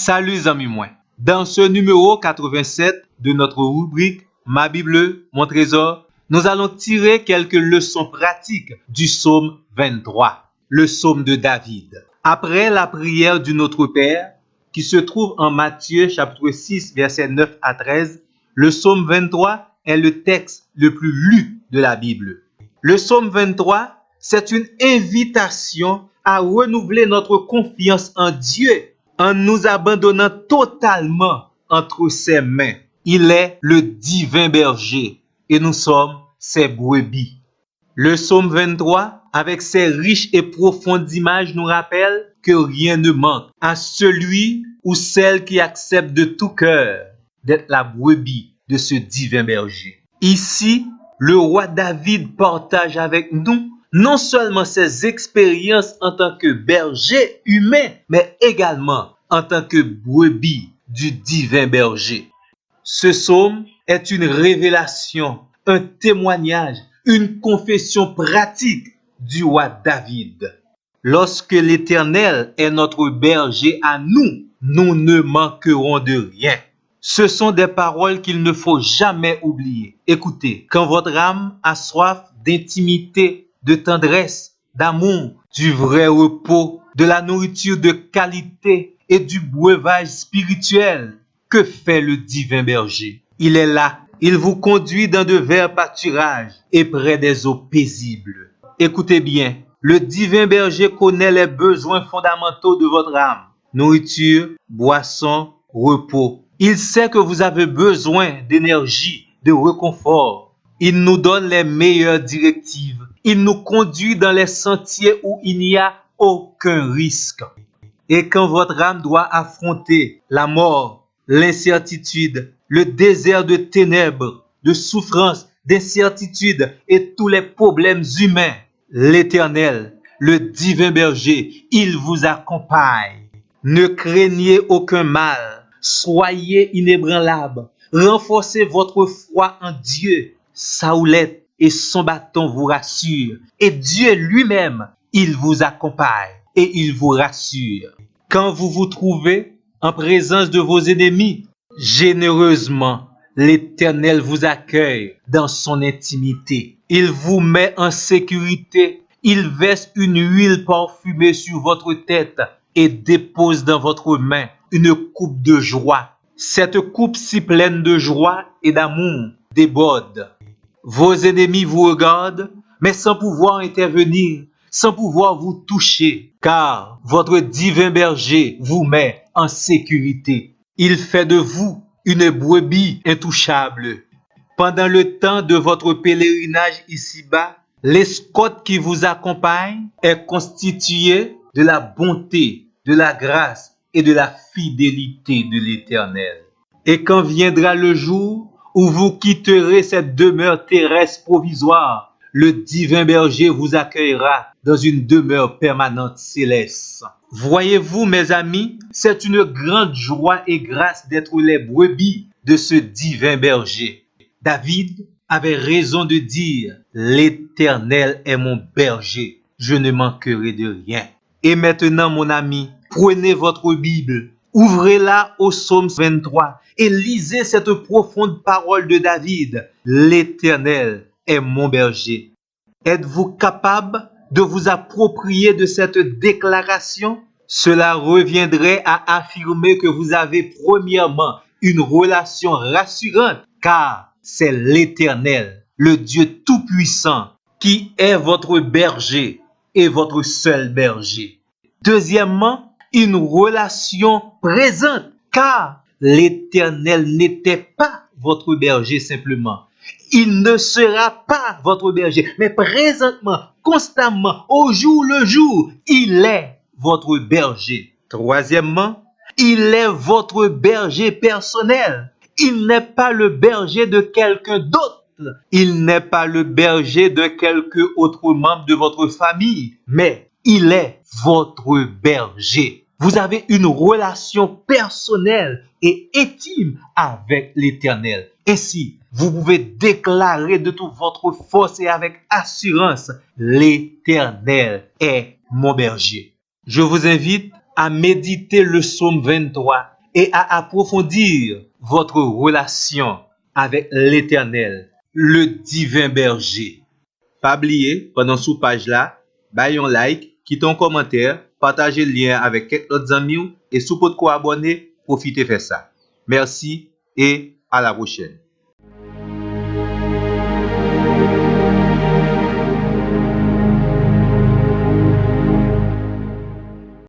Salut amis moi. Dans ce numéro 87 de notre rubrique Ma Bible, mon trésor, nous allons tirer quelques leçons pratiques du psaume 23, le psaume de David. Après la prière du Notre Père, qui se trouve en Matthieu chapitre 6, versets 9 à 13, le psaume 23 est le texte le plus lu de la Bible. Le psaume 23, c'est une invitation à renouveler notre confiance en Dieu en nous abandonnant totalement entre ses mains. Il est le divin berger et nous sommes ses brebis. Le psaume 23, avec ses riches et profondes images, nous rappelle que rien ne manque à celui ou celle qui accepte de tout cœur d'être la brebis de ce divin berger. Ici, le roi David partage avec nous non seulement ses expériences en tant que berger humain, mais également en tant que brebis du divin berger. Ce psaume est une révélation, un témoignage, une confession pratique du roi David. Lorsque l'Éternel est notre berger à nous, nous ne manquerons de rien. Ce sont des paroles qu'il ne faut jamais oublier. Écoutez, quand votre âme a soif d'intimité, de tendresse, d'amour, du vrai repos, de la nourriture de qualité et du breuvage spirituel, que fait le divin berger? Il est là. Il vous conduit dans de verts pâturages et près des eaux paisibles. Écoutez bien, le divin berger connaît les besoins fondamentaux de votre âme. Nourriture, boisson, repos. Il sait que vous avez besoin d'énergie, de réconfort. Il nous donne les meilleures directives. Il nous conduit dans les sentiers où il n'y a aucun risque. Et quand votre âme doit affronter la mort, l'incertitude, le désert de ténèbres, de souffrance, d'incertitude et tous les problèmes humains, l'Éternel, le divin berger, il vous accompagne. Ne craignez aucun mal, soyez inébranlables, renforcez votre foi en Dieu. Sa houlette et son bâton vous rassurent. Et Dieu lui-même, il vous accompagne et il vous rassure. Quand vous vous trouvez en présence de vos ennemis, généreusement, l'Éternel vous accueille dans son intimité. Il vous met en sécurité. Il verse une huile parfumée sur votre tête et dépose dans votre main une coupe de joie. Cette coupe si pleine de joie et d'amour déborde. Vos ennemis vous regardent, mais sans pouvoir intervenir, sans pouvoir vous toucher, car votre divin berger vous met en sécurité. Il fait de vous une brebis intouchable. Pendant le temps de votre pèlerinage ici-bas, l'escorte qui vous accompagne est constituée de la bonté, de la grâce et de la fidélité de l'Éternel. Et quand viendra le jour où vous quitterez cette demeure terrestre provisoire, le divin berger vous accueillera dans une demeure permanente céleste. Voyez-vous, mes amis, c'est une grande joie et grâce d'être les brebis de ce divin berger. David avait raison de dire « L'Éternel est mon berger, je ne manquerai de rien ». Et maintenant, mon ami, prenez votre Bible, ouvrez-la au psaume 23 et lisez cette profonde parole de David. L'Éternel est mon berger. Êtes-vous capable de vous approprier de cette déclaration? Cela reviendrait à affirmer que vous avez premièrement une relation rassurante, car c'est l'Éternel, le Dieu Tout-Puissant, qui est votre berger et votre seul berger. Deuxièmement, une relation présente, car l'Éternel n'était pas votre berger simplement. Il ne sera pas votre berger, mais présentement, constamment, au jour le jour, il est votre berger. Troisièmement, il est votre berger personnel. Il n'est pas le berger de quelqu'un d'autre. Il n'est pas le berger de quelque autre membre de votre famille, mais il est votre berger. Vous avez une relation personnelle et intime avec l'Éternel. Ainsi, vous pouvez déclarer de toute votre force et avec assurance, l'Éternel est mon berger. Je vous invite à méditer le psaume 23 et à approfondir votre relation avec l'Éternel, le divin berger. Pas oublier, pendant sous page là, bay un like, quittez un commentaire, partagez le lien avec quelques autres amis et si vous pouvez abonner, profitez faire ça. Merci et à la prochaine.